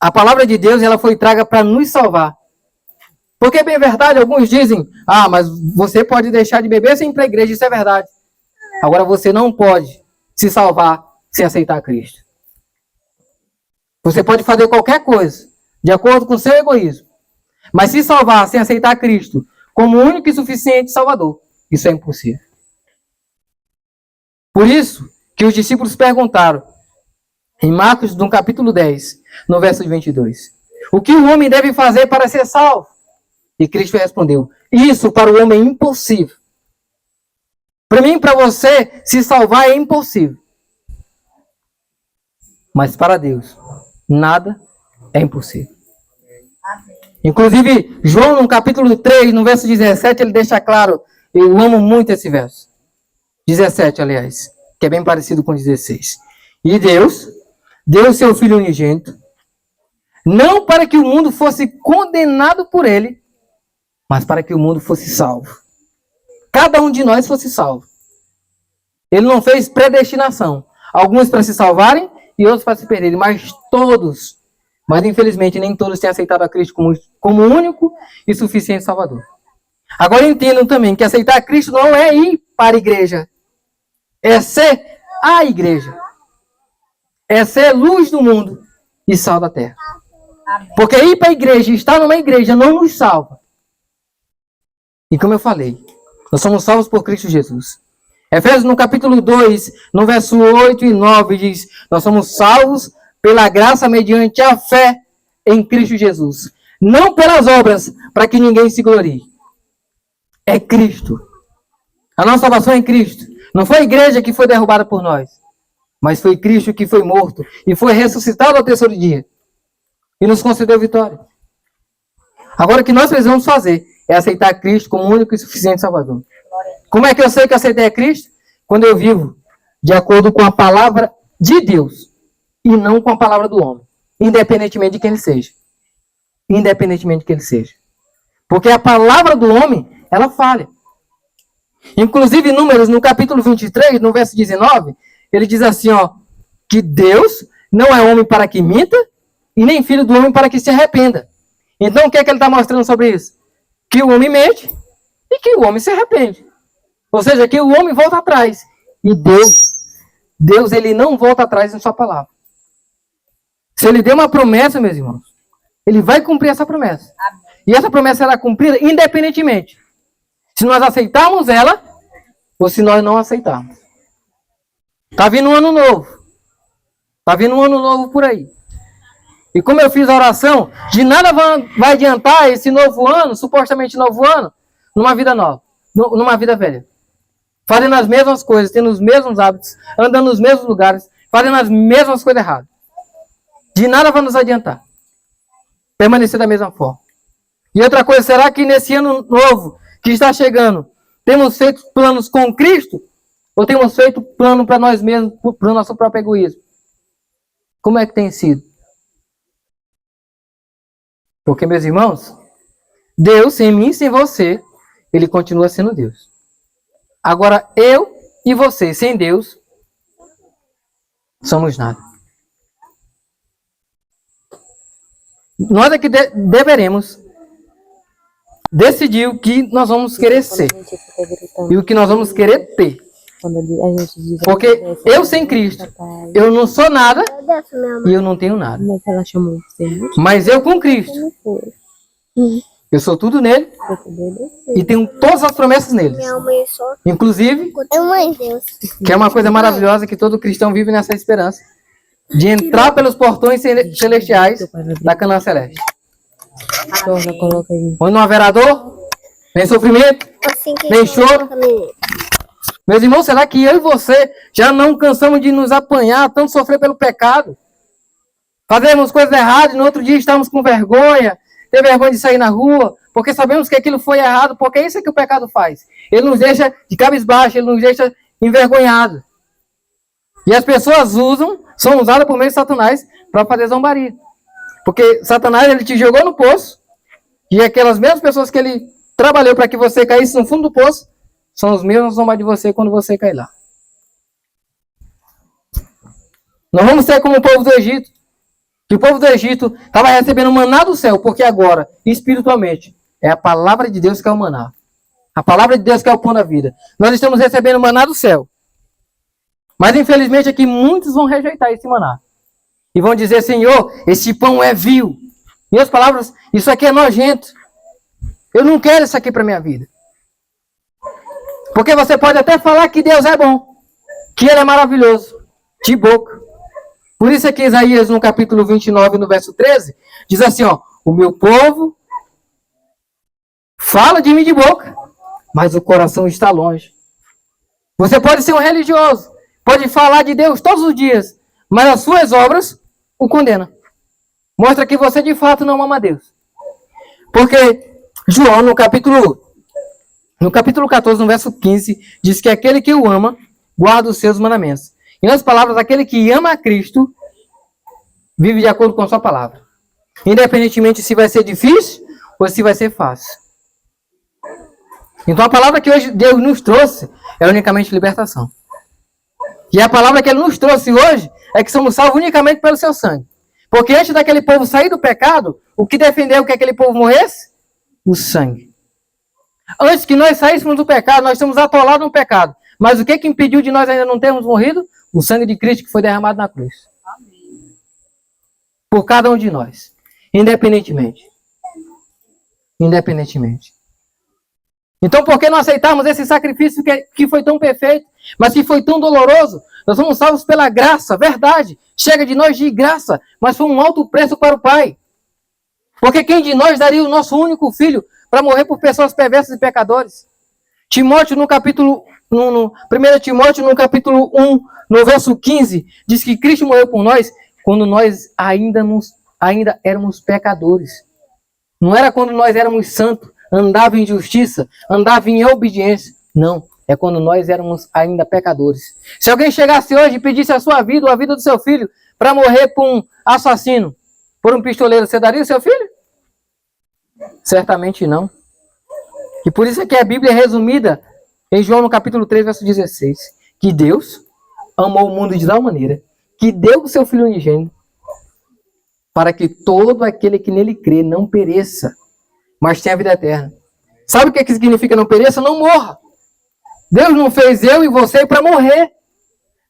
A palavra de Deus, ela foi traga para nos salvar. Porque, bem verdade, alguns dizem, mas você pode deixar de beber sem ir para a igreja, isso é verdade. Agora, você não pode se salvar sem aceitar Cristo. Você pode fazer qualquer coisa, de acordo com o seu egoísmo. Mas se salvar sem aceitar Cristo como único e suficiente Salvador, isso é impossível. Por isso que os discípulos perguntaram, em Marcos, no capítulo 10, no verso 22, o que o homem deve fazer para ser salvo? E Cristo respondeu, isso para o homem é impossível. Para mim, para você, se salvar é impossível. Mas para Deus, nada é impossível. Inclusive, João, no capítulo 3, no verso 17, ele deixa claro, eu amo muito esse verso. 17, aliás, que é bem parecido com 16. E Deus deu o seu Filho unigênito, não para que o mundo fosse condenado por ele, mas para que o mundo fosse salvo. Cada um de nós fosse salvo. Ele não fez predestinação. Alguns para se salvarem e outros para se perderem, mas todos. Mas infelizmente nem todos têm aceitado a Cristo como único e suficiente Salvador. Agora entendam também que aceitar Cristo não é ir para a igreja. É ser a igreja. É ser luz do mundo e sal da terra. Porque ir para a igreja e estar numa igreja não nos salva. E como eu falei, nós somos salvos por Cristo Jesus. Efésios no capítulo 2, no verso 8 e 9, diz, nós somos salvos pela graça mediante a fé em Cristo Jesus. Não pelas obras, para que ninguém se glorie. É Cristo. A nossa salvação é em Cristo. Não foi a igreja que foi derrubada por nós, mas foi Cristo que foi morto e foi ressuscitado ao terceiro dia. E nos concedeu vitória. Agora o que nós precisamos fazer é aceitar Cristo como único e suficiente Salvador. Como é que eu sei que aceitei a Cristo? Quando eu vivo de acordo com a palavra de Deus e não com a palavra do homem. Independentemente de quem ele seja. Independentemente de quem ele seja. Porque a palavra do homem, ela falha. Inclusive, Números, no capítulo 23, no verso 19, ele diz assim, que Deus não é homem para que minta e nem filho do homem para que se arrependa. Então, o que é que ele está mostrando sobre isso? Que o homem mente e que o homem se arrepende. Ou seja, que o homem volta atrás. E Deus, ele não volta atrás em sua palavra. Se ele deu uma promessa, meus irmãos, ele vai cumprir essa promessa. E essa promessa será cumprida independentemente se nós aceitarmos ela ou se nós não aceitarmos. Está vindo um ano novo. Está vindo um ano novo por aí. E como eu fiz a oração, de nada vai adiantar esse novo ano, supostamente novo ano, numa vida nova, numa vida velha. Fazendo as mesmas coisas, tendo os mesmos hábitos, andando nos mesmos lugares, fazendo as mesmas coisas erradas. De nada vai nos adiantar. Permanecer da mesma forma. E outra coisa, será que nesse ano novo que está chegando, temos feito planos com Cristo? Ou temos feito plano para nós mesmos, para o nosso próprio egoísmo? Como é que tem sido? Porque, meus irmãos, Deus, sem mim e sem você, ele continua sendo Deus. Agora, eu e você, sem Deus, somos nada. Nós é que deveremos decidir o que nós vamos querer ser e o que nós vamos querer ter. Porque eu sem Cristo, eu não sou nada e eu não tenho nada. Mas eu com Cristo, eu sou tudo nele e tenho todas as promessas nele. Inclusive, que é uma coisa maravilhosa que todo cristão vive nessa esperança, de entrar pelos portões celestiais da Canaã Celeste. Onde não haverá dor, nem sofrimento, nem choro. Meus irmãos, será que eu e você já não cansamos de nos apanhar, tanto sofrer pelo pecado? Fazemos coisas erradas e no outro dia estamos com vergonha, ter vergonha de sair na rua, porque sabemos que aquilo foi errado, porque é isso que o pecado faz. Ele nos deixa de cabisbaixo, ele nos deixa envergonhados. E as pessoas são usadas por meio de Satanás para fazer zombaria. Porque Satanás, ele te jogou no poço, e aquelas mesmas pessoas que ele trabalhou para que você caísse no fundo do poço, são os mesmos que zombar de você quando você cair lá. Nós vamos ser como o povo do Egito, Que o povo do Egito estava recebendo maná do céu, porque agora, espiritualmente, é a palavra de Deus que é o maná. A palavra de Deus que é o pão da vida. Nós estamos recebendo maná do céu. Mas infelizmente aqui muitos vão rejeitar esse maná. E vão dizer, Senhor, esse pão é vil. Em outras palavras, isso aqui é nojento. Eu não quero isso aqui para minha vida. Porque você pode até falar que Deus é bom, que Ele é maravilhoso, de boca. Por isso é que Isaías, no capítulo 29, no verso 13, diz assim, ó, o meu povo fala de mim de boca, mas o coração está longe. Você pode ser um religioso, pode falar de Deus todos os dias, mas as suas obras o condenam. Mostra que você de fato não ama a Deus. Porque João, no capítulo 14, no verso 15, diz que aquele que o ama, guarda os seus mandamentos. Em outras palavras, aquele que ama a Cristo, vive de acordo com a sua palavra. Independentemente se vai ser difícil ou se vai ser fácil. Então a palavra que hoje Deus nos trouxe é unicamente libertação. E a palavra que Ele nos trouxe hoje é que somos salvos unicamente pelo seu sangue. Porque antes daquele povo sair do pecado, o que defendeu que aquele povo morresse? O sangue. Antes que nós saíssemos do pecado, nós estamos atolados no pecado. Mas o que impediu de nós ainda não termos morrido? O sangue de Cristo que foi derramado na cruz. Por cada um de nós. Independentemente. Então, por que não aceitarmos esse sacrifício que foi tão perfeito, mas que foi tão doloroso? Nós somos salvos pela graça, verdade. Chega de nós de graça, mas foi um alto preço para o Pai. Porque quem de nós daria o nosso único filho para morrer por pessoas perversas e pecadores? Timóteo, no 1 Timóteo, no capítulo 1, no verso 15, diz que Cristo morreu por nós quando nós ainda éramos pecadores. Não era quando nós éramos santos, andava em justiça, andava em obediência. Não, é quando nós éramos ainda pecadores. Se alguém chegasse hoje e pedisse a sua vida ou a vida do seu filho para morrer por um assassino, por um pistoleiro, você daria o seu filho? Certamente não. E por isso é que a Bíblia é resumida em João no capítulo 3, verso 16. Que Deus amou o mundo de tal maneira que deu o seu Filho unigênito para que todo aquele que nele crê não pereça, mas tenha a vida eterna. Sabe o que significa não pereça? Não morra. Deus não fez eu e você para morrer,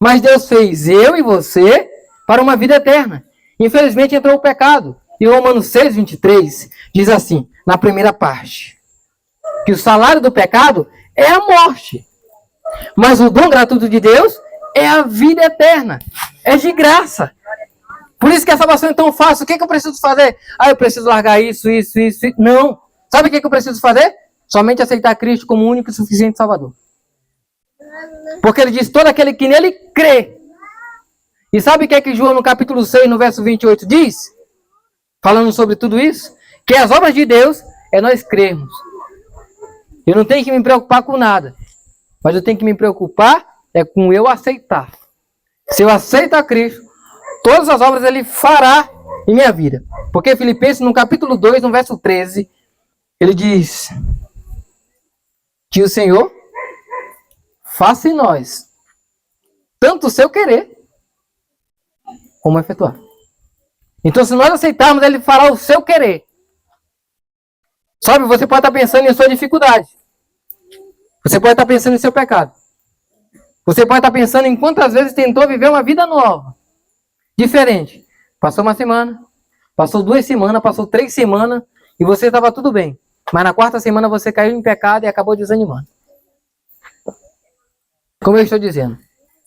mas Deus fez eu e você para uma vida eterna. Infelizmente entrou o pecado. E Romanos 6, 23 diz assim, na primeira parte, que o salário do pecado é a morte, mas o dom gratuito de Deus é a vida eterna, é de graça. Por isso que a salvação é tão fácil. O que eu preciso fazer? Eu preciso largar isso. Não. Sabe o que eu preciso fazer? Somente aceitar Cristo como único e suficiente Salvador. Porque ele diz, todo aquele que nele crê. E sabe o que é que João no capítulo 6, no verso 28 diz? Falando sobre tudo isso? Que as obras de Deus é nós crermos. Eu não tenho que me preocupar com nada. Mas eu tenho que me preocupar com eu aceitar. Se eu aceito a Cristo, todas as obras Ele fará em minha vida. Porque Filipenses, no capítulo 2, no verso 13, ele diz que o Senhor faça em nós tanto o seu querer como efetuar. Então, se nós aceitarmos, Ele fará o seu querer. Sabe, você pode estar pensando em sua dificuldade. Você pode estar pensando em seu pecado. Você pode estar pensando em quantas vezes tentou viver uma vida nova. Diferente. Passou uma semana, passou 2 semanas, passou 3 semanas e você estava tudo bem. Mas na 4ª semana você caiu em pecado e acabou desanimando. Como eu estou dizendo,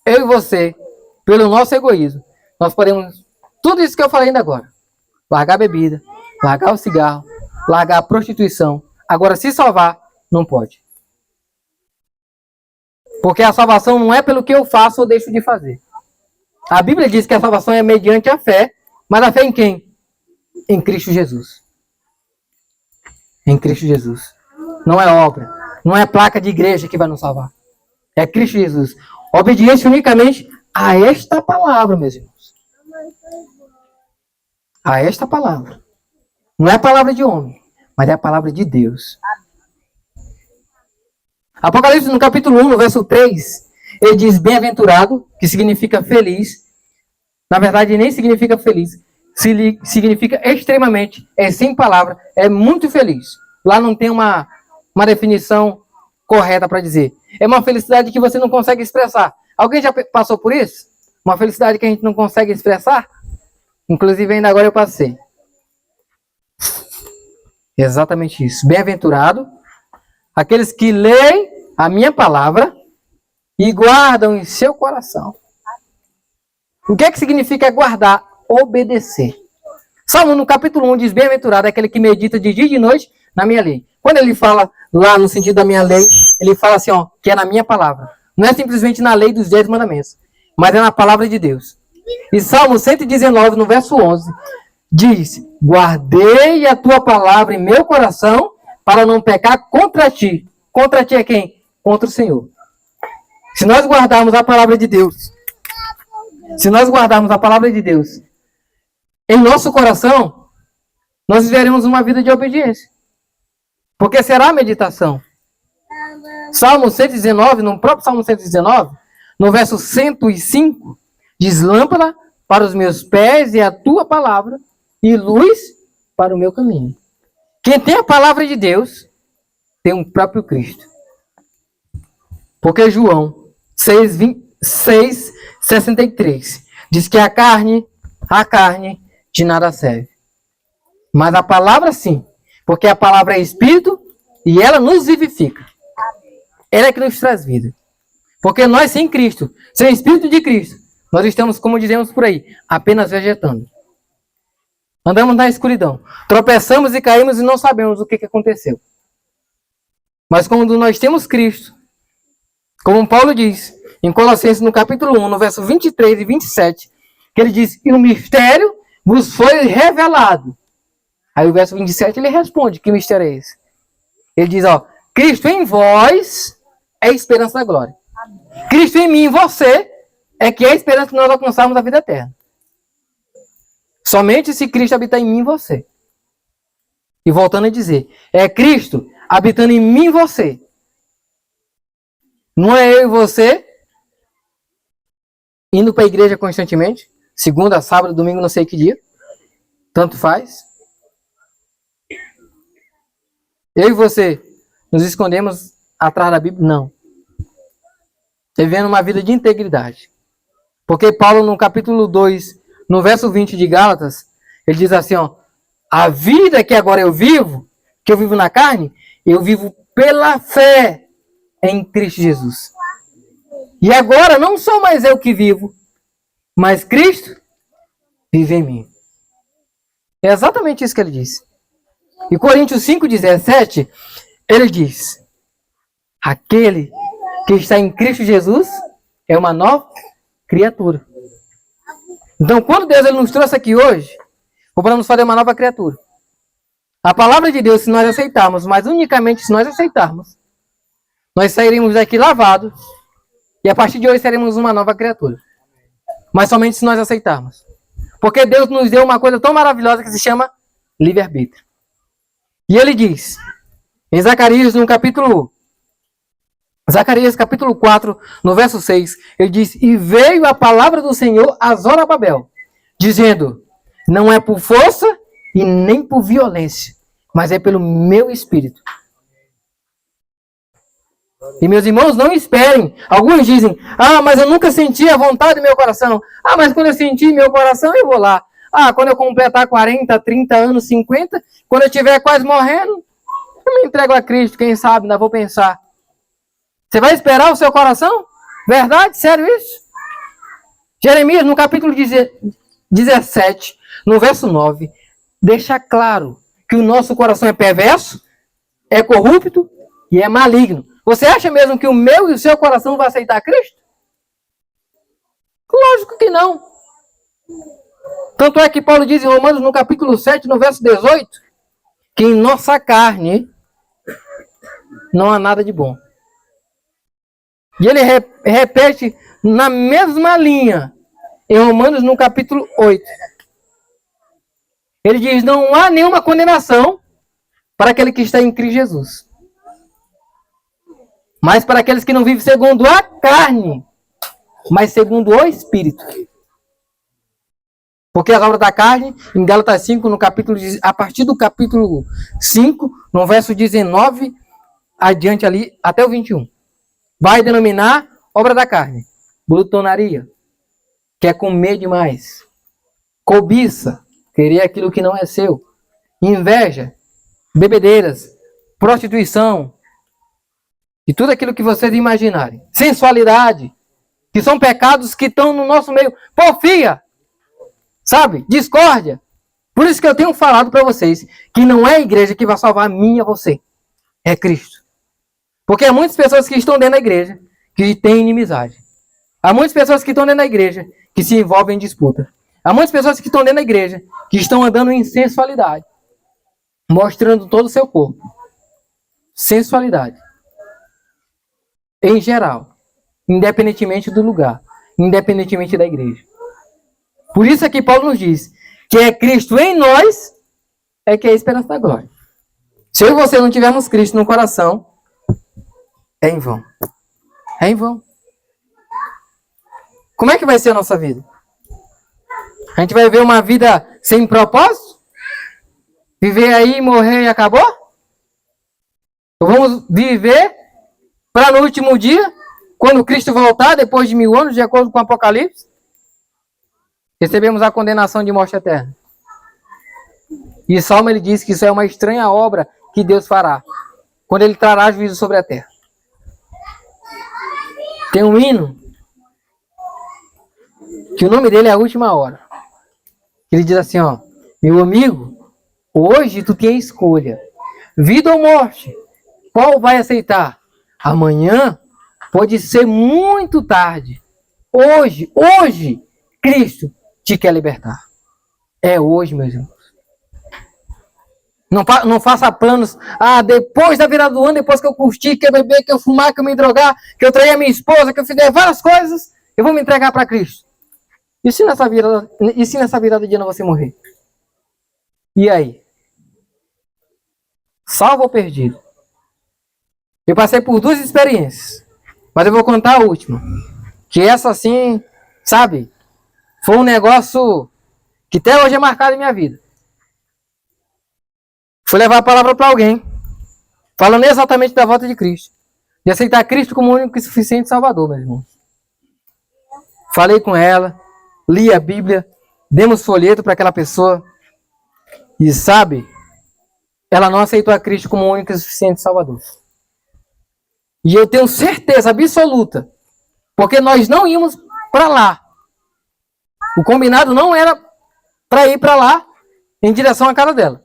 eu e você, pelo nosso egoísmo, nós podemos, tudo isso que eu falei ainda agora, largar a bebida, largar o cigarro, largar a prostituição. Agora, se salvar, não pode. Porque a salvação não é pelo que eu faço ou deixo de fazer. A Bíblia diz que a salvação é mediante a fé, mas a fé em quem? Em Cristo Jesus. Em Cristo Jesus. Não é obra, não é placa de igreja que vai nos salvar. É Cristo Jesus. Obediência unicamente a esta palavra, meus irmãos. A esta palavra. Não é a palavra de homem, mas é a palavra de Deus. Apocalipse, no capítulo 1, no verso 3, ele diz bem-aventurado, que significa feliz. Na verdade, nem significa feliz. significa extremamente, é sem palavra, é muito feliz. Lá não tem uma definição correta para dizer. É uma felicidade que você não consegue expressar. Alguém já passou por isso? Uma felicidade que a gente não consegue expressar? Inclusive, ainda agora eu passei. Exatamente isso. Bem-aventurado aqueles que leem a minha palavra e guardam em seu coração. O que é que significa guardar? Obedecer. Salmo no capítulo 1 diz: bem-aventurado é aquele que medita de dia e de noite na minha lei. Quando ele fala lá no sentido da minha lei, ele fala assim, ó, que é na minha palavra. Não é simplesmente na lei dos 10 mandamentos, mas é na palavra de Deus. E Salmo 119, no verso 11, diz: guardei a tua palavra em meu coração para não pecar contra ti. Contra ti é quem? Contra o Senhor. Se nós guardarmos a palavra de Deus, em nosso coração, nós viveremos uma vida de obediência. Porque será a meditação. Salmo 119, no próprio Salmo 119, no verso 105, diz: lâmpada para os meus pés e a tua palavra, e luz para o meu caminho. Quem tem a palavra de Deus, tem o próprio Cristo. Porque João 6:63 diz que a carne de nada serve. Mas a palavra sim, porque a palavra é espírito e ela nos vivifica. Ela é que nos traz vida. Porque nós sem Cristo, sem o espírito de Cristo, nós estamos, como dizemos por aí, apenas vegetando. Andamos na escuridão. Tropeçamos e caímos e não sabemos o que aconteceu. Mas quando nós temos Cristo, como Paulo diz em Colossenses no capítulo 1, no verso 23 e 27, que ele diz: e o mistério vos foi revelado. Aí o verso 27 ele responde: que mistério é esse? Ele diz, ó, Cristo em vós é a esperança da glória. Cristo em mim, em você, é que é a esperança que nós alcançarmos a vida eterna. Somente se Cristo habitar em mim e você. E voltando a dizer, é Cristo habitando em mim e você. Não é eu e você indo para a igreja constantemente, segunda, sábado, domingo, não sei que dia. Tanto faz. Eu e você nos escondemos atrás da Bíblia? Não. Vivendo uma vida de integridade. Porque Paulo, no capítulo 2, no verso 20 de Gálatas, ele diz assim, ó: a vida que agora eu vivo, que eu vivo na carne, eu vivo pela fé em Cristo Jesus. E agora não sou mais eu que vivo, mas Cristo vive em mim. É exatamente isso que ele diz. E Coríntios 5,17, ele diz: aquele que está em Cristo Jesus é uma nova criatura. Então, quando Deus ele nos trouxe aqui hoje, foi para nos fazer uma nova criatura. A palavra de Deus, se nós aceitarmos, mas unicamente se nós aceitarmos, nós sairemos daqui lavados e a partir de hoje seremos uma nova criatura. Mas somente se nós aceitarmos. Porque Deus nos deu uma coisa tão maravilhosa que se chama livre-arbítrio. E ele diz, em Zacarias capítulo 4, no verso 6, ele diz: e veio a palavra do Senhor a Zorobabel, dizendo: não é por força e nem por violência, mas é pelo meu espírito. E meus irmãos, não esperem. Alguns dizem: ah, mas eu nunca senti a vontade do meu coração. Ah, mas quando eu sentir meu coração, eu vou lá. Ah, quando eu completar 40, 30 anos, 50, quando eu estiver quase morrendo, eu me entrego a Cristo, quem sabe, ainda vou pensar. Você vai esperar o seu coração? Verdade? Sério isso? Jeremias, no capítulo 17, no verso 9, deixa claro que o nosso coração é perverso, é corrupto e é maligno. Você acha mesmo que o meu e o seu coração vai aceitar Cristo? Lógico que não. Tanto é que Paulo diz em Romanos, no capítulo 7, no verso 18, que em nossa carne não há nada de bom. E ele repete na mesma linha, em Romanos, no capítulo 8. Ele diz: não há nenhuma condenação para aquele que está em Cristo Jesus. Mas para aqueles que não vivem segundo a carne, mas segundo o Espírito. Porque as obras da carne, em Gálatas 5, no capítulo, a partir do capítulo 5, no verso 19, adiante ali, até o 21, vai denominar obra da carne. Glutonaria, que é comer demais. Cobiça, querer aquilo que não é seu. Inveja, bebedeiras, prostituição, e tudo aquilo que vocês imaginarem. Sensualidade, que são pecados que estão no nosso meio. Porfia, sabe? Discórdia. Por isso que eu tenho falado para vocês que não é a igreja que vai salvar a mim e a você. É Cristo. Porque há muitas pessoas que estão dentro da igreja que têm inimizade. Há muitas pessoas que estão dentro da igreja que se envolvem em disputa. Há muitas pessoas que estão dentro da igreja que estão andando em sensualidade. Mostrando todo o seu corpo. Sensualidade. Em geral. Independentemente do lugar. Independentemente da igreja. Por isso é que Paulo nos diz que é Cristo em nós é que é a esperança da glória. Se eu e você não tivermos Cristo no coração, é em vão. É em vão. Como é que vai ser a nossa vida? A gente vai ver uma vida sem propósito? Viver aí, morrer e acabou? Ou vamos viver para no último dia, quando Cristo voltar, depois de 1000 anos, de acordo com o Apocalipse, recebemos a condenação de morte eterna. E Salmo ele diz que isso é uma estranha obra que Deus fará, quando ele trará juízo sobre a terra. Tem um hino, que o nome dele é A Última Hora. Ele diz assim, ó: meu amigo, hoje tu tem escolha, vida ou morte, qual vai aceitar? Amanhã pode ser muito tarde. Hoje, Cristo te quer libertar. É hoje, meus irmãos. Não faça planos. Depois da virada do ano, depois que eu curtir, que eu beber, que eu fumar, que eu me drogar, que eu trair a minha esposa, que eu fizer várias coisas, eu vou me entregar para Cristo. E se nessa virada de ano você morrer? E aí? Salvo ou perdido? Eu passei por 2 experiências, mas eu vou contar a última. Que essa assim, sabe, foi um negócio que até hoje é marcado em minha vida. Fui levar a palavra para alguém, falando exatamente da volta de Cristo. De aceitar Cristo como único e suficiente Salvador, meu irmão. Falei com ela, li a Bíblia, demos folheto para aquela pessoa. E sabe, ela não aceitou a Cristo como único e suficiente Salvador. E eu tenho certeza absoluta, porque nós não íamos para lá. O combinado não era para ir para lá em direção à casa dela.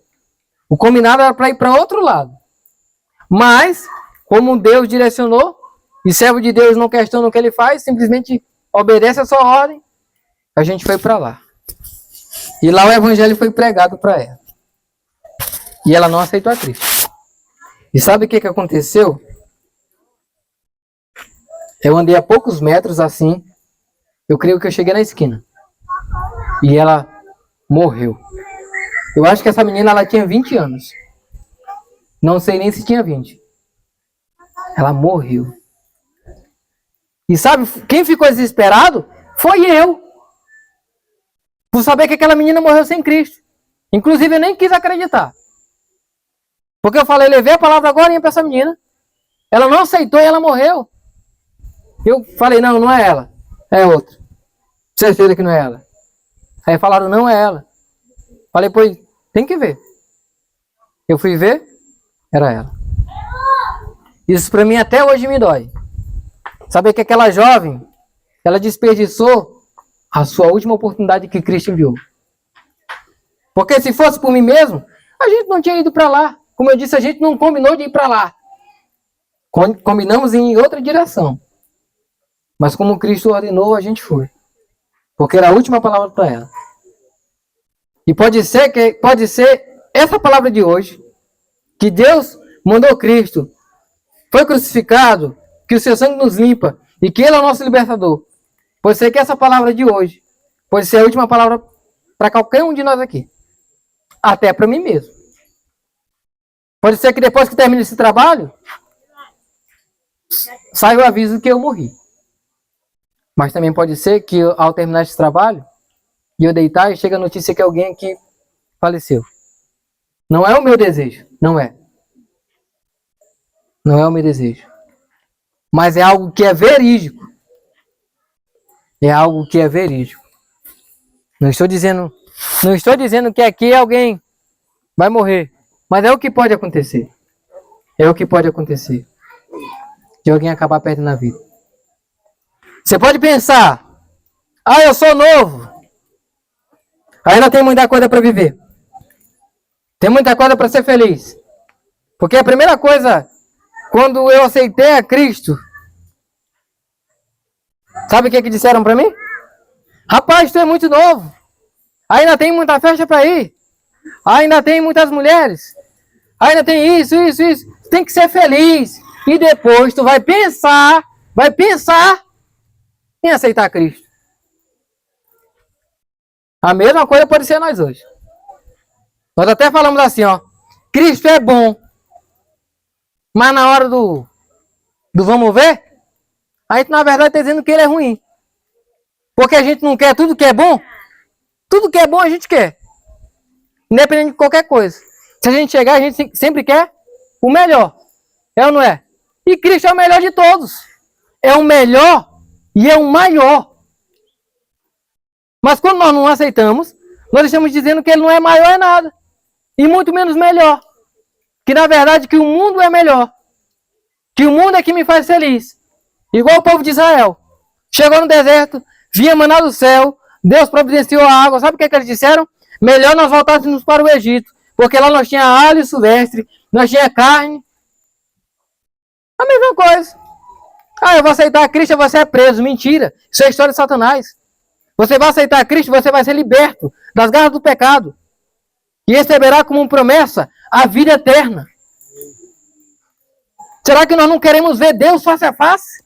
O combinado era para ir para outro lado. Mas, como Deus direcionou, e servo de Deus não questiona o que ele faz, simplesmente obedece a sua ordem, a gente foi para lá. E lá o evangelho foi pregado para ela. E ela não aceitou a Cristo. E sabe o que aconteceu? Eu andei a poucos metros assim, eu creio que eu cheguei na esquina. E ela morreu. Eu acho que essa menina ela tinha 20 anos. Não sei nem se tinha 20. Ela morreu. E sabe quem ficou desesperado? Foi eu. Por saber que aquela menina morreu sem Cristo. Inclusive eu nem quis acreditar. Porque eu falei, levei a palavra agora para essa menina. Ela não aceitou e ela morreu. Eu falei, não é ela. É outra. Certeza que não é ela. Aí falaram, não é ela. Falei, pois, tem que ver. Eu fui ver, era ela. Isso para mim até hoje me dói. Saber que aquela jovem, ela desperdiçou a sua última oportunidade que Cristo enviou. Porque se fosse por mim mesmo, a gente não tinha ido para lá. Como eu disse, a gente não combinou de ir para lá. Combinamos em outra direção. Mas como Cristo ordenou, a gente foi. Porque era a última palavra para ela. E pode ser essa palavra de hoje, que Deus mandou Cristo, foi crucificado, que o seu sangue nos limpa, e que Ele é o nosso libertador. Pode ser que essa palavra de hoje, pode ser a última palavra para qualquer um de nós aqui. Até para mim mesmo. Pode ser que depois que termine esse trabalho, saia o aviso que eu morri. Mas também pode ser que ao terminar esse trabalho, e eu deitar e chega a notícia que alguém aqui faleceu. Não é o meu desejo, não é. Não é o meu desejo. Mas é algo que é verídico. É algo que é verídico. Não estou dizendo que aqui alguém vai morrer. Mas é o que pode acontecer. É o que pode acontecer. De alguém acabar perdendo a vida. Você pode pensar, eu sou novo. Ainda tem muita coisa para viver. Tem muita coisa para ser feliz. Porque a primeira coisa, quando eu aceitei a Cristo, sabe o que disseram para mim? Rapaz, tu é muito novo. Ainda tem muita festa para ir. Ainda tem muitas mulheres. Ainda tem isso. Tem que ser feliz. E depois tu vai pensar em aceitar Cristo. A mesma coisa pode ser nós hoje. Nós até falamos assim, Cristo é bom. Mas na hora do vamos ver, a gente na verdade está dizendo que ele é ruim. Porque a gente não quer tudo que é bom. Tudo que é bom a gente quer. Independente de qualquer coisa. Se a gente chegar, a gente sempre quer o melhor. É ou não é? E Cristo é o melhor de todos. É o melhor e é o maior. Mas quando nós não aceitamos, nós estamos dizendo que ele não é maior é nada. E muito menos melhor. Que na verdade que o mundo é melhor. Que o mundo é que me faz feliz. Igual o povo de Israel. Chegou no deserto, via maná do céu, Deus providenciou a água. Sabe o que eles disseram? Melhor nós voltássemos para o Egito. Porque lá nós tinha alho silvestre, nós tinha carne. A mesma coisa. Eu vou aceitar Cristo, você é preso. Mentira. Isso é história de Satanás. Você vai aceitar Cristo, você vai ser liberto das garras do pecado. E receberá como promessa a vida eterna. Será que nós não queremos ver Deus face a face?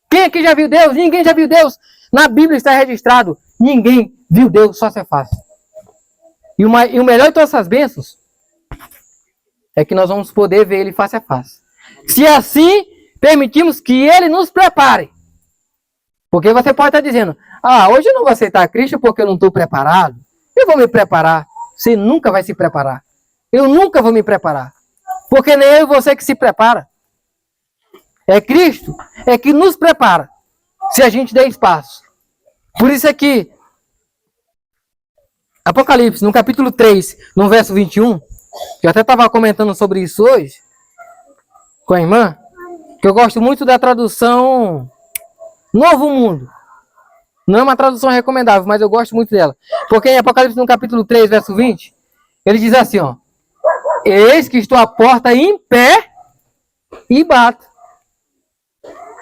Quem aqui já viu Deus? Ninguém já viu Deus. Na Bíblia está registrado. Ninguém viu Deus face a face. E o melhor de todas essas bênçãos é que nós vamos poder ver Ele face a face. Se assim permitirmos que Ele nos prepare. Porque você pode estar dizendo, hoje eu não vou aceitar Cristo porque eu não estou preparado. Eu vou me preparar. Você nunca vai se preparar. Eu nunca vou me preparar. Porque nem eu e você que se prepara. É Cristo é que nos prepara. Se a gente der espaço. Por isso é que Apocalipse, no capítulo 3, no verso 21, que eu até estava comentando sobre isso hoje, com a irmã, que eu gosto muito da tradução Novo Mundo. Não é uma tradução recomendável, mas eu gosto muito dela. Porque em Apocalipse, no capítulo 3, verso 20, ele diz assim, eis que estou à porta em pé e bato.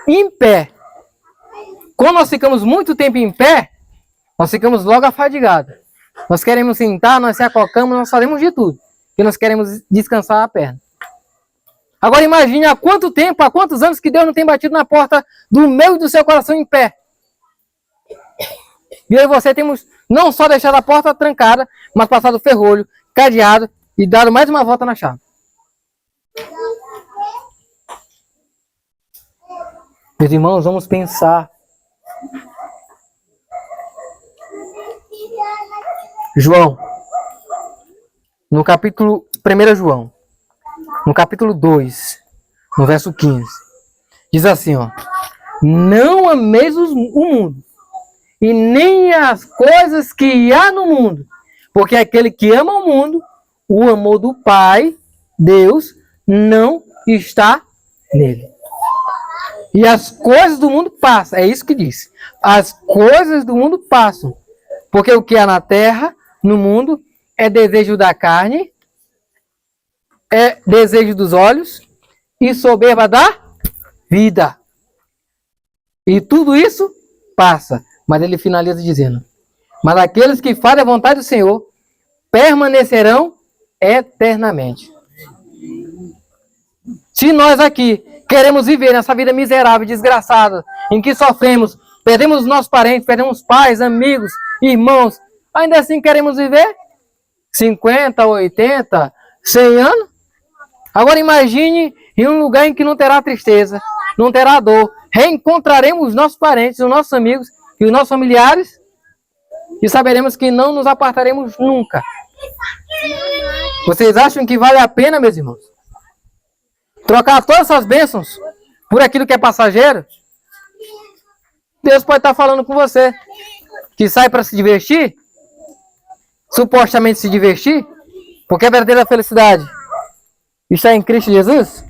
Em pé. Quando nós ficamos muito tempo em pé, nós ficamos logo afadigados. Nós queremos sentar, nós se acocamos, nós fazemos de tudo. Porque nós queremos descansar a perna. Agora imagine há quanto tempo, há quantos anos que Deus não tem batido na porta do meio do seu coração em pé. E eu e você temos não só deixado a porta trancada, mas passado ferrolho, cadeado e dado mais uma volta na chave. Meus irmãos, vamos pensar. João, no capítulo 1 João, no capítulo 2, no verso 15, diz assim, não ameis o mundo, e nem as coisas que há no mundo, porque aquele que ama o mundo, o amor do Pai, Deus, não está nele. E as coisas do mundo passam, é isso que diz. As coisas do mundo passam, porque o que há na terra, no mundo, é desejo da carne, é desejo dos olhos e soberba da vida. E tudo isso passa. Mas ele finaliza dizendo, mas aqueles que fazem a vontade do Senhor permanecerão eternamente. Se nós aqui queremos viver nessa vida miserável, desgraçada, em que sofremos, perdemos os nossos parentes, perdemos pais, amigos, irmãos, ainda assim queremos viver 50, 80, 100 anos? Agora imagine em um lugar em que não terá tristeza, não terá dor, reencontraremos os nossos parentes, os nossos amigos e os nossos familiares. e saberemos que não nos apartaremos nunca. Vocês acham que vale a pena, meus irmãos, trocar todas essas bênçãos por aquilo que é passageiro? Deus pode estar falando com você que sai para se divertir, supostamente se divertir, porque a verdadeira felicidade está em Cristo Jesus,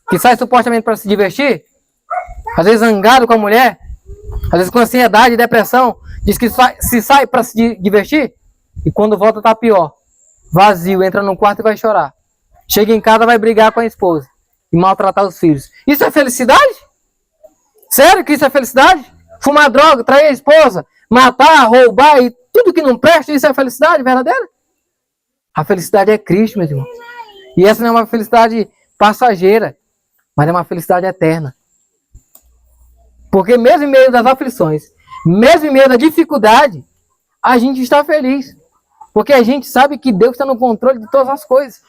que sai supostamente para se divertir, às vezes zangado com a mulher, às vezes com ansiedade e depressão, diz que se sai para se divertir, e quando volta está pior, vazio, entra no quarto e vai chorar. Chega em casa, vai brigar com a esposa e maltratar os filhos. Isso é felicidade? Sério que isso é felicidade? Fumar droga, trair a esposa, matar, roubar e tudo que não presta, isso é felicidade verdadeira? A felicidade é Cristo, meus irmãos. E essa não é uma felicidade passageira, mas é uma felicidade eterna. Porque mesmo em meio das aflições, mesmo em meio da dificuldade, a gente está feliz. Porque a gente sabe que Deus está no controle de todas as coisas.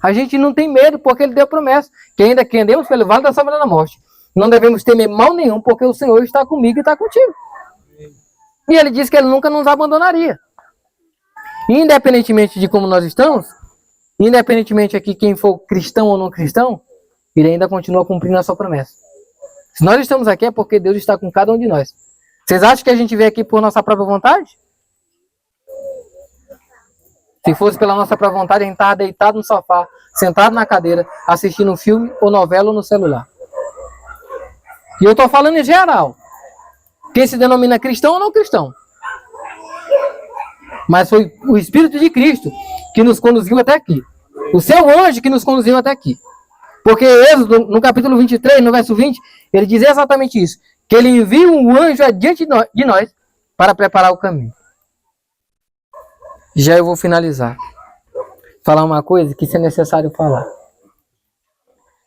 A gente não tem medo, porque Ele deu promessa. Que ainda que andemos pelo vale da sombra da morte, não devemos temer mal nenhum, porque o Senhor está comigo e está contigo. E Ele disse que Ele nunca nos abandonaria. Independentemente de como nós estamos, independentemente aqui quem for cristão ou não cristão, Ele ainda continua cumprindo a sua promessa. Se nós estamos aqui é porque Deus está com cada um de nós. Vocês acham que a gente veio aqui por nossa própria vontade? Se fosse pela nossa própria vontade, a gente estava deitado no sofá, sentado na cadeira, assistindo um filme ou novela ou no celular. E eu estou falando em geral. Quem se denomina cristão ou não cristão. Mas foi o Espírito de Cristo que nos conduziu até aqui. O seu anjo que nos conduziu até aqui. Porque Êxodo, no capítulo 23, no verso 20, ele diz exatamente isso. Que ele envia um anjo adiante de nós para preparar o caminho. Já eu vou finalizar. Falar uma coisa que isso é necessário falar.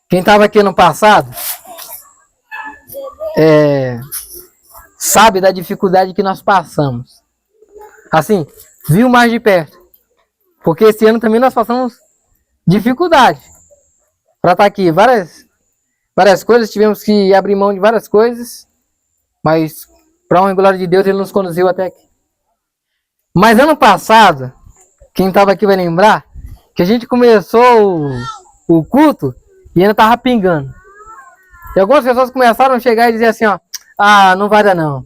Quem estava aqui ano passado sabe da dificuldade que nós passamos. Assim, viu mais de perto. Porque esse ano também nós passamos dificuldade. Para estar aqui, várias coisas, tivemos que abrir mão de várias coisas. Mas, para honra e glória de Deus, Ele nos conduziu até aqui. Mas ano passado, quem estava aqui vai lembrar, que a gente começou o culto e ainda estava pingando. E algumas pessoas começaram a chegar e dizer assim, ó, ah, não vai dar não.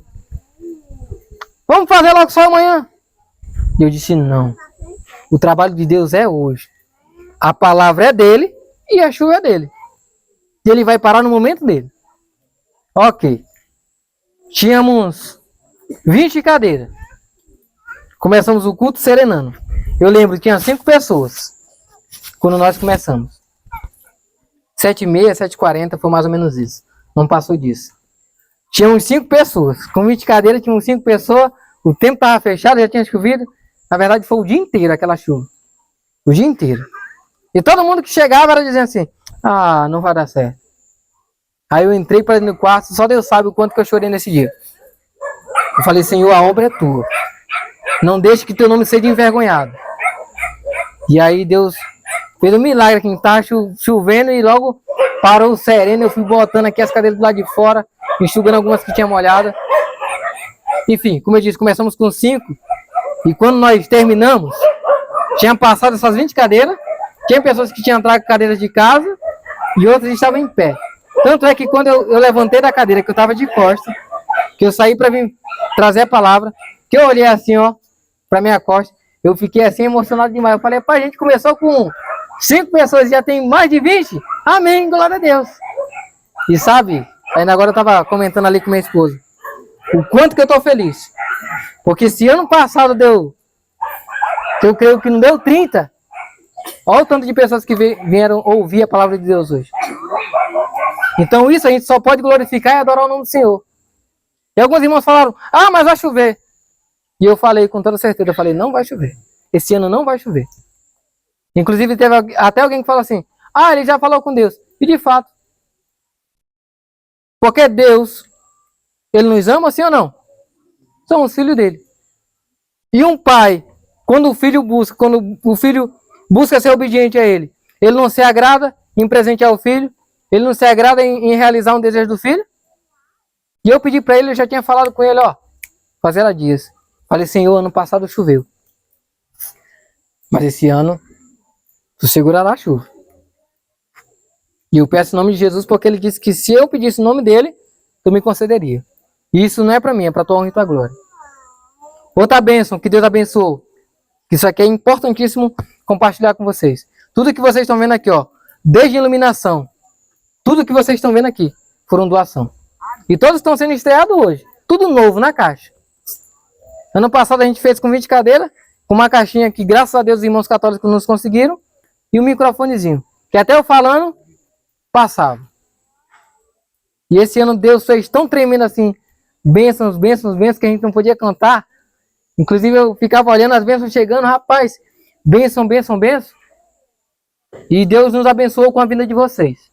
Vamos fazer logo só amanhã. E eu disse, não. O trabalho de Deus é hoje. A palavra é dele e a chuva é dele. E ele vai parar no momento dele. Ok. Tínhamos 20 cadeiras. Começamos o culto serenando. Eu lembro que tinha 5 pessoas quando nós começamos. 7h30, 7h40 foi mais ou menos isso. Não passou disso. Tínhamos 5 pessoas. Com 20 cadeiras, tínhamos 5 pessoas. O tempo estava fechado, já tinha chovido. Na verdade, foi o dia inteiro aquela chuva. O dia inteiro. E todo mundo que chegava era dizendo assim, ah, não vai dar certo. Aí eu entrei para dentro do quarto, só Deus sabe o quanto que eu chorei nesse dia. Eu falei, Senhor, a obra é tua. Não deixe que teu nome seja envergonhado. E aí Deus fez um milagre aqui, estava chovendo e logo parou sereno. Eu fui botando aqui as cadeiras do lado de fora, enxugando algumas que tinha molhada. Enfim, como eu disse, começamos com 5. E quando nós terminamos, tinha passado essas 20 cadeiras. Tinha pessoas que tinham trago cadeiras de casa e outras estavam em pé. Tanto é que quando eu levantei da cadeira, que eu estava de costas, que eu saí para vir trazer a palavra, que eu olhei assim, ó, para minha costa, eu fiquei assim emocionado demais. Eu falei, pai, a gente começou com 5 pessoas e já tem mais de 20? Amém, glória a Deus. E sabe, ainda agora eu estava comentando ali com minha esposa, o quanto que eu estou feliz. Porque se ano passado deu, eu creio que não deu 30, olha o tanto de pessoas que vieram ouvir a palavra de Deus hoje. Então isso a gente só pode glorificar e adorar o nome do Senhor. E alguns irmãos falaram, ah, mas vai chover. E eu falei com toda certeza, eu falei, não vai chover. Esse ano não vai chover. Inclusive teve até alguém que falou assim, ah, ele já falou com Deus. E de fato. Porque Deus, Ele nos ama assim ou não? Somos filhos dele. E um pai, quando o filho busca ser obediente a ele, ele não se agrada em presentear o filho, ele não se agrada em realizar um desejo do filho. E eu pedi para ele, eu já tinha falado com ele, ó, fazer há dias. Falei, Senhor, ano passado choveu. Mas esse ano, tu segurará a chuva. E eu peço o nome de Jesus porque ele disse que se eu pedisse o nome dele, tu me concederia. E isso não é para mim, é para tua honra e tua glória. Outra bênção que Deus abençoou. Isso aqui é importantíssimo compartilhar com vocês. Tudo que vocês estão vendo aqui, ó, desde iluminação, tudo que vocês estão vendo aqui, foram doação. E todos estão sendo estreados hoje. Tudo novo na caixa. Ano passado a gente fez com 20 cadeiras, com uma caixinha que, graças a Deus, os irmãos católicos nos conseguiram, e um microfonezinho, que até eu falando, passava. E esse ano Deus fez tão tremendo assim, bênçãos, bênçãos, bênçãos, que a gente não podia cantar. Inclusive eu ficava olhando as bênçãos chegando, rapaz, bênção, bênção, bênção. E Deus nos abençoou com a vinda de vocês.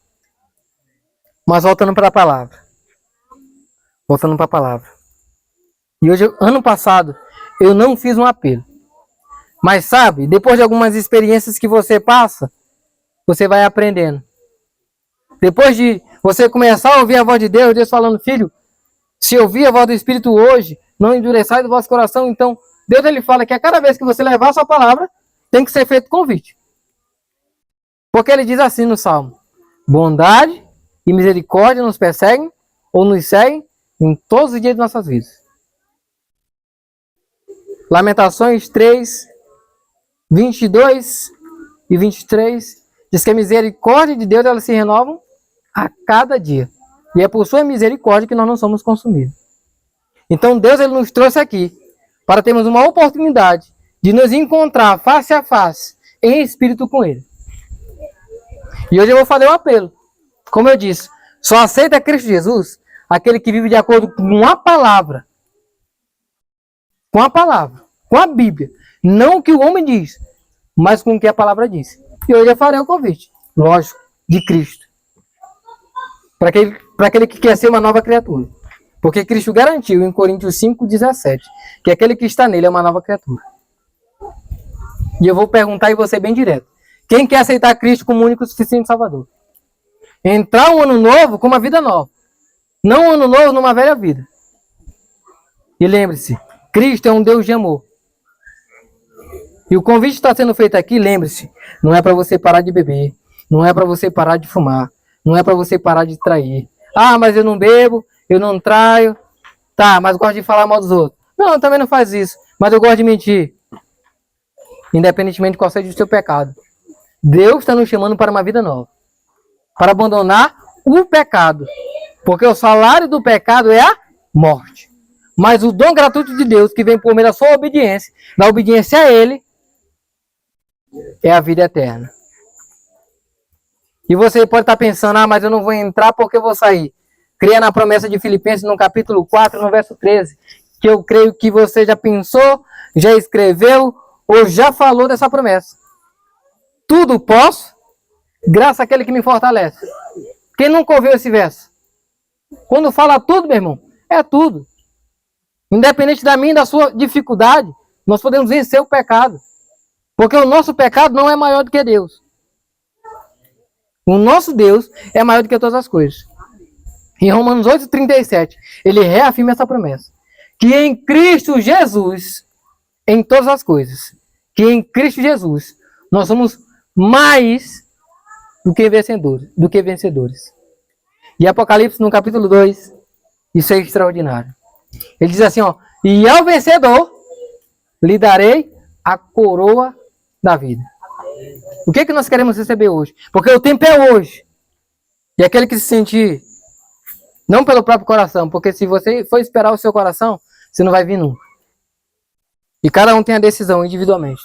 Mas voltando para a palavra. Voltando para a palavra. E hoje, ano passado, eu não fiz um apelo. Mas sabe, depois de algumas experiências que você passa, você vai aprendendo. Depois de você começar a ouvir a voz de Deus, Deus falando, filho, se ouvir a voz do Espírito hoje, não endureçai do vosso coração. Então, Deus ele fala que a cada vez que você levar a sua palavra, tem que ser feito convite. Porque ele diz assim no Salmo, bondade e misericórdia nos perseguem ou nos seguem em todos os dias de nossas vidas. Lamentações 3, 22 e 23 diz que a misericórdia de Deus elas se renovam a cada dia. E é por sua misericórdia que nós não somos consumidos. Então Deus ele nos trouxe aqui para termos uma oportunidade de nos encontrar face a face em espírito com Ele. E hoje eu vou fazer um apelo. Como eu disse, só aceita Cristo Jesus aquele que vive de acordo com a palavra. Com a palavra, com a Bíblia. Não o que o homem diz, mas com o que a palavra diz. E hoje eu farei o convite, lógico, de Cristo. Para aquele que quer ser uma nova criatura. Porque Cristo garantiu em Coríntios 5,17 que aquele que está nele é uma nova criatura. E eu vou perguntar e vou ser bem direto. Quem quer aceitar Cristo como único e suficiente Salvador? Entrar um ano novo com uma vida nova. Não um ano novo numa velha vida. E lembre-se, Cristo é um Deus de amor. E o convite está sendo feito aqui, lembre-se, não é para você parar de beber, não é para você parar de fumar, não é para você parar de trair. Ah, mas eu não bebo, eu não traio. Tá, mas gosto de falar mal dos outros. Não, eu também não faz isso, mas eu gosto de mentir. Independentemente de qual seja o seu pecado. Deus está nos chamando para uma vida nova. Para abandonar o pecado. Porque o salário do pecado é a morte. Mas o dom gratuito de Deus, que vem por meio da sua obediência, da obediência a Ele, é a vida eterna. E você pode estar pensando, ah, mas eu não vou entrar porque eu vou sair. Creia na promessa de Filipenses no capítulo 4, no verso 13, que eu creio que você já pensou, já escreveu ou já falou dessa promessa. Tudo posso, graças àquele que me fortalece. Quem nunca ouviu esse verso? Quando fala tudo, meu irmão, é tudo. Independente da minha e da sua dificuldade, nós podemos vencer o pecado. Porque o nosso pecado não é maior do que Deus. O nosso Deus é maior do que todas as coisas. Em Romanos 8,37, ele reafirma essa promessa. Que em Cristo Jesus, em todas as coisas, que em Cristo Jesus, nós somos mais do que vencedores. E Apocalipse, no capítulo 2, isso é extraordinário. Ele diz assim, ó, e ao vencedor lhe darei a coroa da vida. O que é que nós queremos receber hoje? Porque o tempo é hoje. E aquele que se sentir, não pelo próprio coração, porque se você for esperar o seu coração, você não vai vir nunca. E cada um tem a decisão individualmente.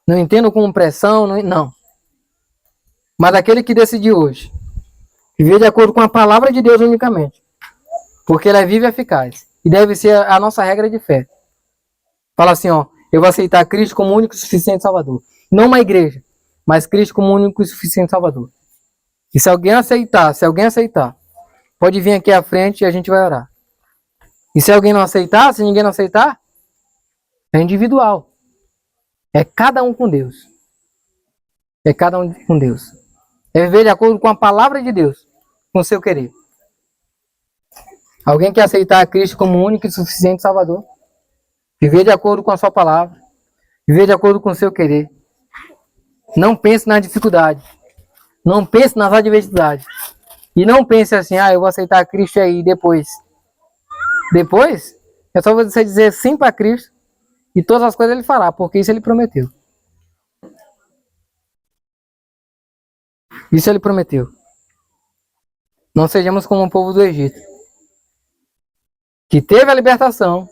Não entendo como pressão, não. Mas aquele que decidir hoje, viver de acordo com a palavra de Deus unicamente, porque ela é viva e eficaz, e deve ser a nossa regra de fé. Fala assim, ó, eu vou aceitar Cristo como único e suficiente Salvador. Não uma igreja, mas Cristo como único e suficiente Salvador. E se alguém aceitar, pode vir aqui à frente e a gente vai orar. E se alguém não aceitar, se ninguém não aceitar, é individual. É cada um com Deus. É cada um com Deus. É viver de acordo com a palavra de Deus, com o seu querer. Alguém quer aceitar Cristo como único e suficiente Salvador? Viver de acordo com a sua palavra. Viver de acordo com o seu querer. Não pense na dificuldade. Não pense nas adversidades. E não pense assim, eu vou aceitar Cristo aí depois. Depois, é só você dizer sim para Cristo e todas as coisas ele fará, porque isso ele prometeu. Isso ele prometeu. Não sejamos como o povo do Egito, que teve a libertação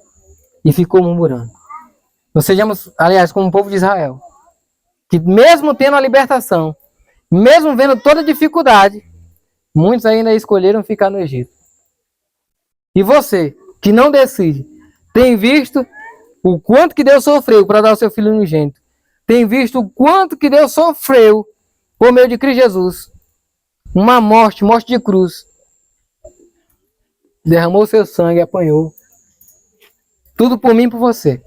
e ficou murmurando. Não sejamos, aliás, como o povo de Israel, que mesmo tendo a libertação, mesmo vendo toda a dificuldade, muitos ainda escolheram ficar no Egito. E você, que não decide, tem visto o quanto que Deus sofreu para dar o seu filho unigênito. Tem visto o quanto que Deus sofreu por meio de Cristo Jesus. Uma morte de cruz. Derramou seu sangue, apanhou. Tudo por mim e por você.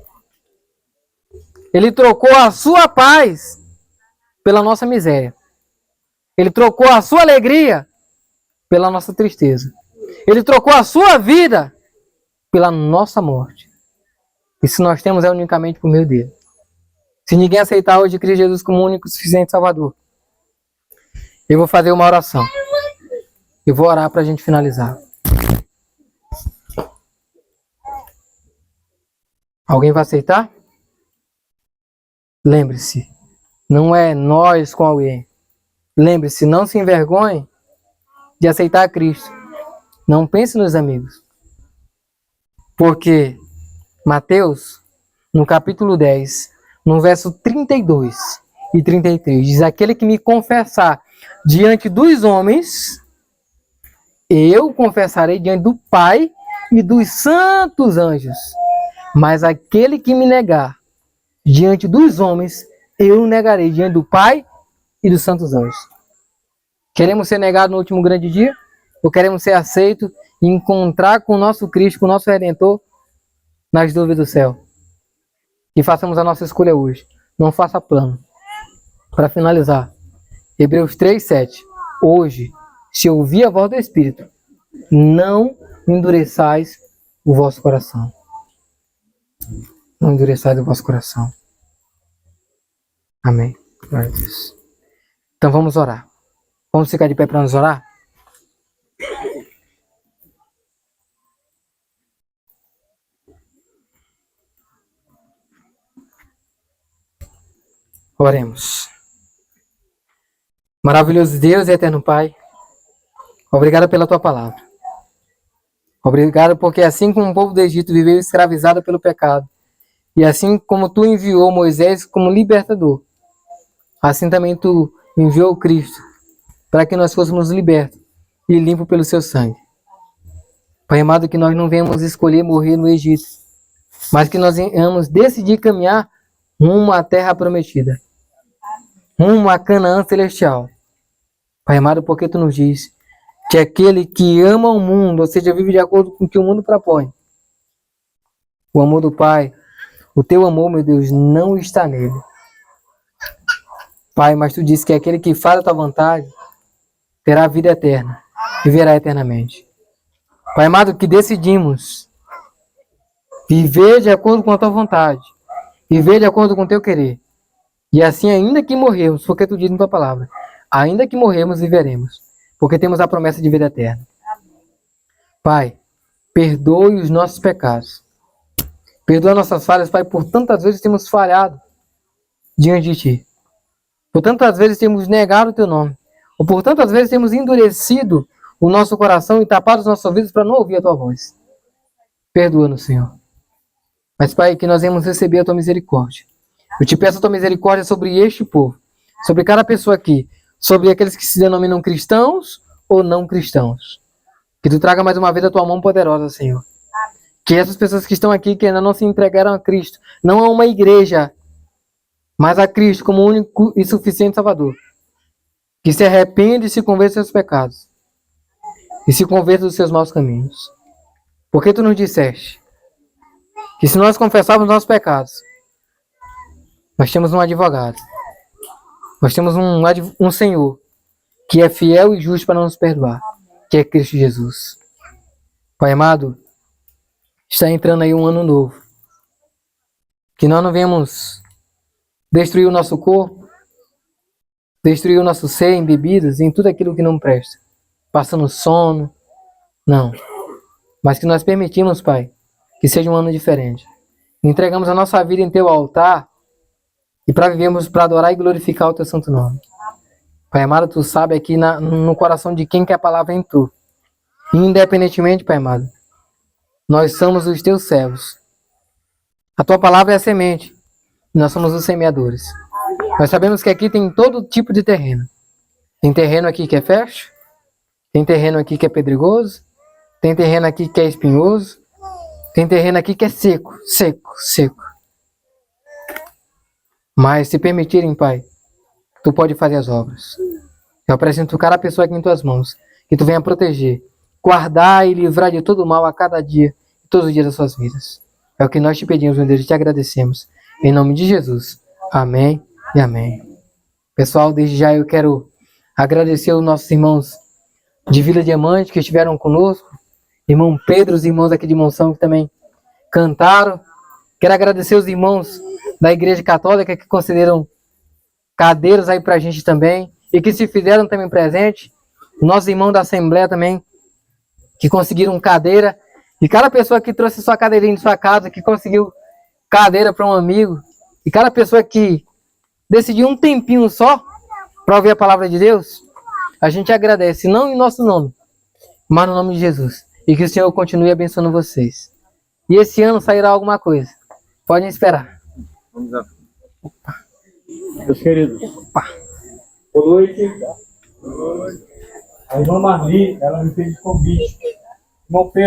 Ele trocou a sua paz pela nossa miséria. Ele trocou a sua alegria pela nossa tristeza. Ele trocou a sua vida pela nossa morte. E se nós temos é unicamente por meio dele. Se ninguém aceitar hoje Cristo Jesus como único e suficiente Salvador, eu vou fazer uma oração. Eu vou orar para a gente finalizar. Alguém vai aceitar? Lembre-se, não é nós com alguém. Lembre-se, não se envergonhe de aceitar Cristo. Não pense nos amigos. Porque Mateus, no capítulo 10, no verso 32 e 33, diz: aquele que me confessar diante dos homens, eu confessarei diante do Pai e dos santos anjos. Mas aquele que me negar diante dos homens, eu negarei diante do Pai e dos santos anjos. Queremos ser negados no último grande dia? Ou queremos ser aceitos e encontrar com o nosso Cristo, com o nosso Redentor, nas nuvens do céu? E façamos a nossa escolha hoje. Não faça plano. Para finalizar, Hebreus 3:7. Hoje, se ouvir a voz do Espírito, não endureçais o vosso coração. Não endureçais o vosso coração. Amém. Glória a Deus. Então vamos orar. Vamos ficar de pé para nos orar? Oremos. Maravilhoso Deus e eterno Pai, obrigado pela tua palavra. Obrigado porque assim como o povo do Egito viveu escravizado pelo pecado, e assim como tu enviou Moisés como libertador, assim também tu enviou Cristo para que nós fôssemos libertos e limpos pelo seu sangue. Pai amado, que nós não venhamos escolher morrer no Egito, mas que nós venhamos decidir caminhar rumo à terra prometida, rumo a Canaã celestial. Pai amado, porque tu nos diz que aquele que ama o mundo, ou seja, vive de acordo com o que o mundo propõe, o amor do Pai, o teu amor, meu Deus, não está nele. Pai, mas tu diz que aquele que faz a tua vontade terá vida eterna, viverá eternamente. Pai amado, que decidimos viver de acordo com a tua vontade, viver de acordo com o teu querer. E assim, ainda que morremos, porque tu diz na tua palavra, ainda que morremos, viveremos, porque temos a promessa de vida eterna. Pai, perdoe os nossos pecados. Perdoa nossas falhas, Pai, por tantas vezes temos falhado diante de Ti. Por tantas vezes temos negado o Teu nome. Ou por tantas vezes temos endurecido o nosso coração e tapado os nossos ouvidos para não ouvir a Tua voz. Perdoa-nos, Senhor. Mas, Pai, que nós vamos receber a Tua misericórdia. Eu te peço a Tua misericórdia sobre este povo, sobre cada pessoa aqui, sobre aqueles que se denominam cristãos ou não cristãos. Que Tu traga mais uma vez a Tua mão poderosa, Senhor. Que essas pessoas que estão aqui, que ainda não se entregaram a Cristo, não a uma igreja, mas a Cristo como único e suficiente Salvador, que se arrepende e se converta dos seus pecados, e se converta dos seus maus caminhos. Porque Tu nos disseste que se nós confessarmos nossos pecados, nós temos um advogado, nós temos um Senhor, que é fiel e justo para nos perdoar, que é Cristo Jesus. Pai amado, está entrando aí um ano novo. Que nós não venhamos destruir o nosso corpo, destruir o nosso ser em bebidas, em tudo aquilo que não presta. Passando sono, não. Mas que nós permitimos, Pai, que seja um ano diferente. Entregamos a nossa vida em Teu altar e para vivermos, para adorar e glorificar o Teu santo nome. Pai amado, Tu sabe aqui no coração de quem que a palavra é em Tu. Independentemente, Pai amado, nós somos os Teus servos. A Tua palavra é a semente. E nós somos os semeadores. Nós sabemos que aqui tem todo tipo de terreno. Tem terreno aqui que é fértil. Tem terreno aqui que é pedregoso. Tem terreno aqui que é espinhoso. Tem terreno aqui que é seco, seco, seco. Mas se permitirem, Pai, Tu pode fazer as obras. Eu apresento cada pessoa aqui em Tuas mãos. Que Tu venha proteger, guardar e livrar de todo mal a cada dia, todos os dias das suas vidas. É o que nós te pedimos, meu Deus, e te agradecemos. Em nome de Jesus. Amém e amém. Pessoal, desde já eu quero agradecer os nossos irmãos de Vila Diamante que estiveram conosco. Irmão Pedro, os irmãos aqui de Monção que também cantaram. Quero agradecer os irmãos da Igreja Católica que concederam cadeiras aí pra gente também. E que se fizeram também presente. Nossos irmãos da Assembleia também, que conseguiram cadeira. E cada pessoa que trouxe sua cadeirinha de sua casa, que conseguiu cadeira para um amigo. E cada pessoa que decidiu um tempinho só para ouvir a palavra de Deus, a gente agradece, não em nosso nome, mas no nome de Jesus. E que o Senhor continue abençoando vocês. E esse ano sairá alguma coisa. Podem esperar. Vamos lá. Meus queridos. Boa noite. Boa noite. A irmã Marli, ela me fez convite. Irmão Pedro.